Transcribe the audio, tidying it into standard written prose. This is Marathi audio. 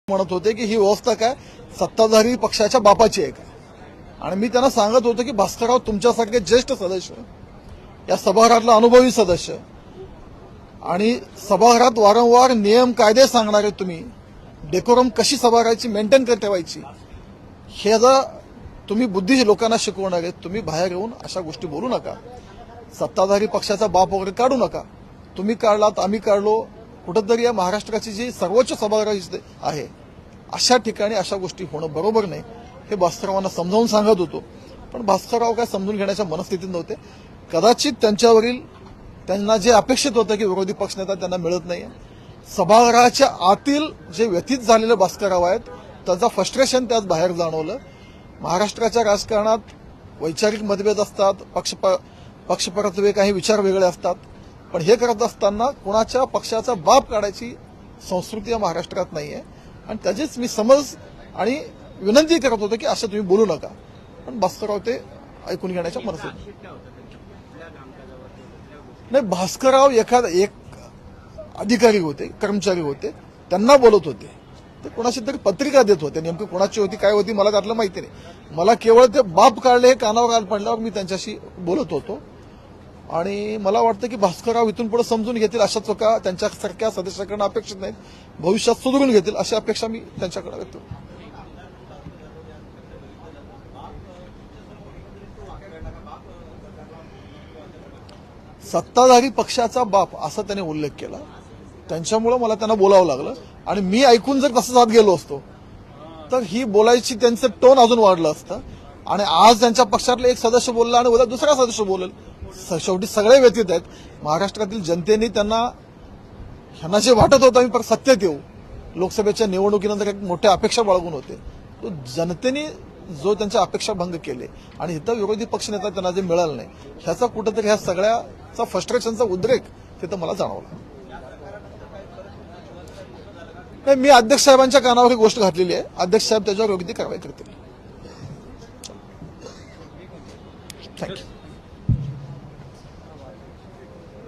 म्हणत होते की ही व्यवस्था काय सत्ताधारी पक्षाच्या बापाची आहे का, आणि मी त्यांना सांगत होतो की भास्करराव तुमच्यासारखे ज्येष्ठ सदस्य, या सभागृहातला अनुभवी सदस्य आणि सभागृहात वारंवार नियम कायदे सांगणारे तुम्ही, डेकोरम कशी सभागृहाची मेंटेन करत ठेवायची हे जर तुम्ही बुद्धी लोकांना शिकवणार आहेत, तुम्ही बाहेर येऊन अशा गोष्टी बोलू नका. सत्ताधारी पक्षाचा बाप वगैरे काढू नका. तुम्ही काढलात, आम्ही काढलो, कुठंतरी या महाराष्ट्राची जी सर्वोच्च सभागृह आहे अशा ठिकाणी अशा गोष्टी होणं बरोबर नाही हे भास्कररावांना समजावून सांगत होतो. पण भास्करराव काय समजून घेण्याच्या मनस्थितीत नव्हते. कदाचित त्यांच्यावरील त्यांना जे अपेक्षित होतं की विरोधी पक्षनेता त्यांना मिळत नाही. सभागृहाच्या आतील जे व्यथित झालेले भास्करराव आहेत त्याचा फ्रस्ट्रेशन त्यात बाहेर जाणवलं. महाराष्ट्राच्या राजकारणात वैचारिक मतभेद असतात, पक्षपरत्वे काही विचार वेगळे असतात, पण हे करत असताना कोणाच्या पक्षाचा बाप काढायची संस्कृती या महाराष्ट्रात नाहीये. आणि त्याचीच मी समज आणि विनंती करत होतो की असं तुम्ही बोलू नका. पण भास्करराव ते ऐकून घेण्याच्या मनस्थितीत नाही. भास्करराव एक अधिकारी होते, कर्मचारी होते, त्यांना बोलत होते. ते कोणाशी तरी पत्रिका देत होते. नेमकं कोणाची होती काय होती मला त्यातलं माहिती नाही. मला केवळ ते बाप काढले हे कानावर पडल्यावर मी त्यांच्याशी बोलत होतो. आणि मला वाटतं की भास्करराव इथून पुढे समजून घेतील. अशा चुका त्यांच्यासारख्या सदस्याकडून अपेक्षित नाहीत. भविष्यात सुधारून घेतील अशी अपेक्षा मी त्यांच्याकडे व्यक्त करतो. सत्ताधारी पक्षाचा बाप असा त्याने उल्लेख केला. त्यांच्यामुळे मला त्यांना बोलावं लागलं आणि मी ऐकून जर तसं जात गेलो असतो तर ही बोलायची त्यांचं टोन अजून वाढलं असतं. आणि आज त्यांच्या पक्षातला एक सदस्य बोलला आणि उद्या दुसरा सदस्य बोलेल. शेवटी सगळे व्यथित आहेत. महाराष्ट्रातील जनतेने ह्यांना जे वाटत होतं आम्ही परत सत्तेत येऊ, लोकसभेच्या निवडणुकीनंतर एक मोठ्या अपेक्षा बाळगून होते, तो जनतेने जो त्यांच्या अपेक्षा भंग केले आणि इथं विरोधी पक्षनेता त्यांना जे मिळालं नाही ह्याचा कुठंतरी ह्या सगळ्याचा फ्रस्ट्रेशनचा उद्रेक तिथं मला जाणवला. मी अध्यक्ष साहेबांच्या कानावर ही गोष्ट घातलेली आहे. अध्यक्ष साहेब त्याच्यावर योग्य ती कारवाई करतील. थँक्यू.